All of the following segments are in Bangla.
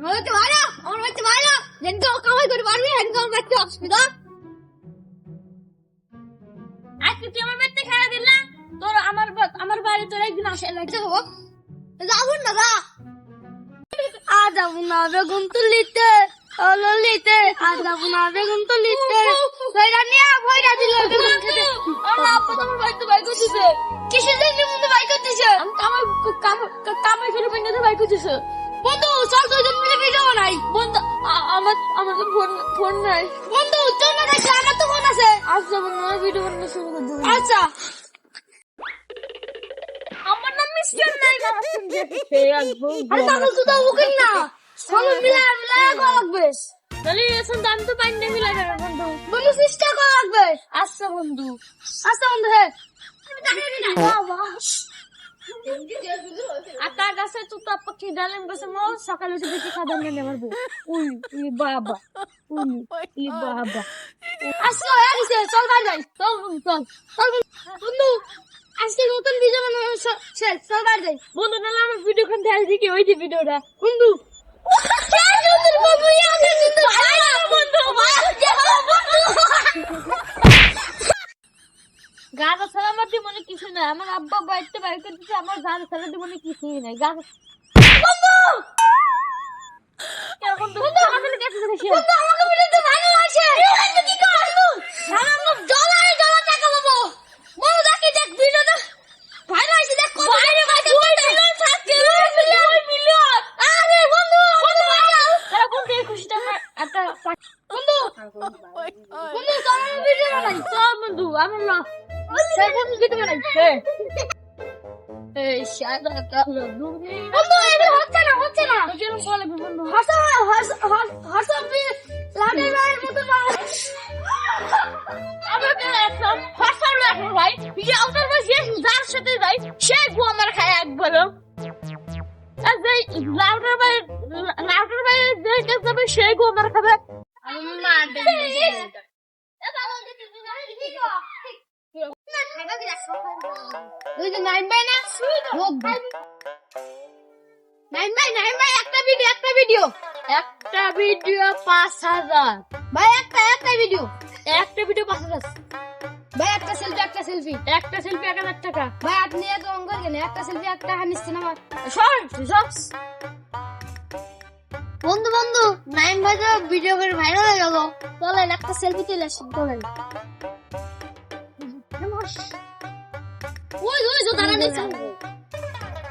হচ্ছে ভালো আমার হচ্ছে ভালো যেনকে কামাই করে পারবি হেনকে আমার বাড়িতে অসুবিধা আজকে তুই আমার বাড়িতে খেলা দিল না তোর আমার বাড়ি তোর একদিন আসে লাগছে হবো যাবো না যা আর যাবো না বেগুন তুলিতে ললিতে আর যাবো না বেগুন তুলিতে ভয়রা নিয়ে ভয়রা দিল বেগুন খেতে আমার আপা তোমার বাড়িতে বাই করতেছে কিসের জন্য মধ্যে বাই করতেছে আমার কামাই করে পেন্ডাতে বাই করতেছে বন্ধু চল দুইজন মিলে ভিডিও বানাই বন্ধু আমার তো ফোন নাই বন্ধু চল না দেখি আমার তো ফোন আছে আচ্ছা বন্ধু আমি ভিডিও বানানো শুরু করে দেব আচ্ছা আমার নাম মিস্টার নাই না আরে পাগল তুই তো ওকে না সব মিলা করা লাগবে তাহলে এখন দাম তো পাইন না মিলা যাবে বন্ধু বন্ধু চেষ্টা করা লাগবে আচ্ছা বন্ধু হে বাবা আটা গাছে তো পাখি ডালেন গাছে মো সকালে উঠে দেখি খাবার না নেবার বউ উই বাবা উই বাবা আসো আইছে চল যাই চল বন্ধু আজকে নতুন ভিডিও বানানো শেষ চল যাই বন্ধু না আমার ভিডিও কোন দেখাই দেখি ওই যে ভিডিওটা বন্ধু গাছ ছাড়া আমার মনে কিছু না আমার আব্বা বাড়িতে বাইর করে দিচ্ছে আমার গাছ ছাড়া মনে কিছুই নাই গাছ সেই গো আমার খাবে একটা ভিডিও 5,000 ভাই একটা ভিডিও 5,000 ভাই একটা সেলফি 1,000 টাকা ভাই আপনি এত অঙ্গল কেন একটা সেলফি একটা হানিস না বন্ধু নাইম ভাই তো ভিডিও করে ভাইরাল হয়ে গেল চলেন একটা সেলফি তুলে আসুন চলেন ওই দাঁড়া নেই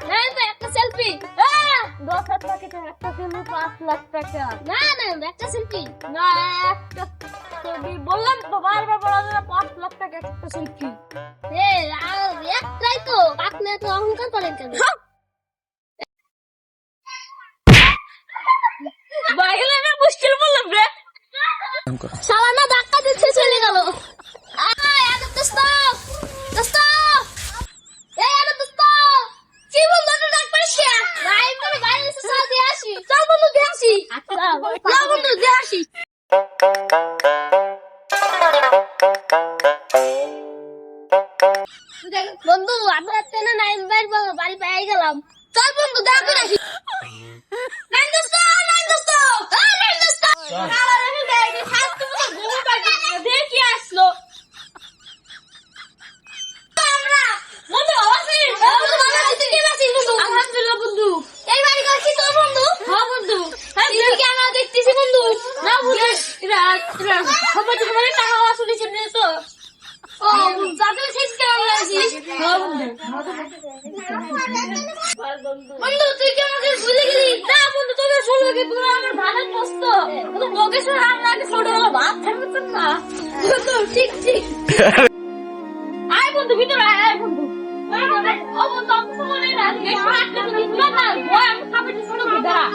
নাইম ভাই একটা সেলফি 10,000 টাকা একটা সেলফি 5 লাখ টাকা না একটা সেলফি না একটা ছবি বললাম তো বারবার বলা 5 লাখ টাকা একটা সেলফি একটাই তো আপনি তো অহংকার করেন কেন বাইরে না মুশকিল বললাম রে সালানা ধাক্কা দিচ্ছে চলে গেল কি বলতো তো ডাক পারিস ভাই বলে বাইরে এসে চল দিয়ে আসি চল বন্ধু দিয়ে আসি আচ্ছা বন্ধু দিয়ে আসি বন্ধু আমরা তেনা নাইম ভাইয়ের বাড়ি পেয়ে গেলাম চল বন্ধু দেখা করে আসি নাইম দোস্ত দেখি আসলো আলহামদুলিল্লাহ বন্ধু এই বাড়ি করছি তোর বন্ধু হ্যাঁ বন্ধু ক্যামেরা দেখতেছি বন্ধু না বুঝে খবর তোমার টাকা আসলে ছিল তো ও যাদের শেষ কেমন আছিস হ্যাঁ বন্ধু তুই কি আমাকে ভুলে গেলি না বন্ধু তোকে ছোটকে তুই আমার ভালো দোস্ত তো লোকেশন আমাকে ছোট হলো ভাত থাকবে না বন্ধু ঠিক আয় বন্ধু ভিতরে আয় বন্ধু ও বন্ধু আমি তো মনে না একটু আটকে দিই না ওই আমি খাবে ছোট দাঁড়া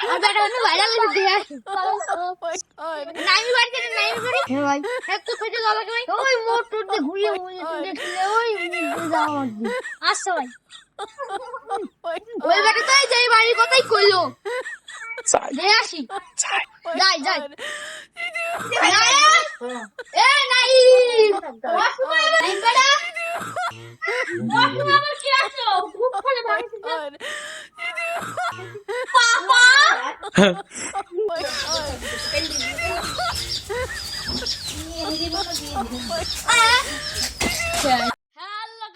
আবার আমি ভাইরাল হয়ে আসি নাইমি বাড়িতে হ্যাঁ ভাই একটু খুঁজে যাওয়া লাগে ভাই ওই মোটর দিয়ে ঘুরিয়ে দেখলে ওই যাওয়া আসছে ভাই ওই বাড়ি তো যাই বাড়ির কথাই কইলো যাই আসি যাই এ নাই বেটা আবার কি আসছো খুব ভালো ভাই পাপা হ্যালো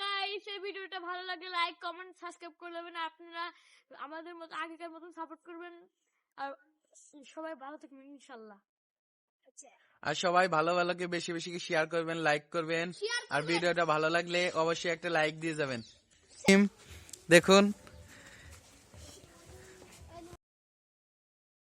গাইস, এই ভিডিওটা ভালো লাগলে লাইক কমেন্ট সাবস্ক্রাইব করে দেবেন। আপনারা আমাদের মতো আগেকার মতন সাপোর্ট করবেন আর সবাই ভালো থাকবেন ইনশাআল্লাহ। আর সবাই ভালো ভালোকে বেশি বেশি শেয়ার করবেন, লাইক করবেন। আর ভিডিওটা ভালো লাগলে অবশ্যই একটা লাইক দিয়ে যাবেন। দেখুন